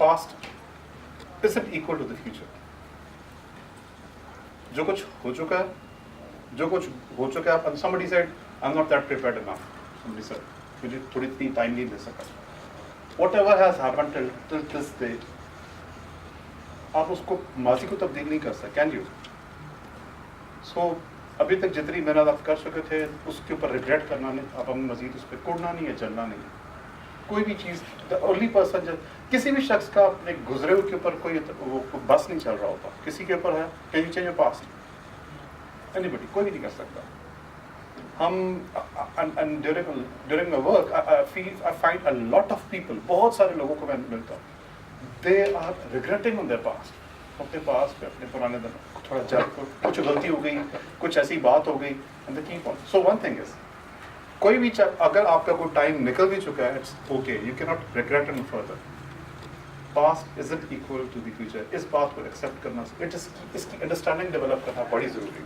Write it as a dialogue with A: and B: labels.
A: Past isn't equal to the future. जो कुछ हो चुका है, जो कुछ हो चुका है, and somebody said, I'm not that prepared enough. Somebody said, मुझे थोड़ी इतनी टाइम नहीं दे सका. Whatever has happened till this day, आप उसको माजी को तब्दील नहीं कर सकते, can you? So अभी तक जितनी मेहनत आप कर चुके थे, उसके ऊपर रिग्रेट करना नहीं, अब हम मजीद उस पर कुड़ना नहीं है, जलना नहीं है. कोई भी चीज़, the only person जब किसी भी शख्स का अपने गुजरे हुए के ऊपर कोई वो बस नहीं चल रहा होता, किसी के ऊपर है, can you change your past? Anybody, कोई भी नहीं कर सकता. हम and during my work I find a lot of people, बहुत सारे लोगों को मैं मिलता हूँ, they are regretting on their past, अपने पास पे, अपने पुराने दिन थोड़ा जल, कुछ गलती हो गई, कुछ ऐसी बात हो गई, and they keep on. So one thing is, कोई भी अगर आपका कोई टाइम निकल भी चुका है, it's okay, you cannot regret it further. Past isn't equal to the future. इस बात को एक्सेप्ट करना, इसकी अंडरस्टैंडिंग डेवलप करना बड़ी जरूरी है.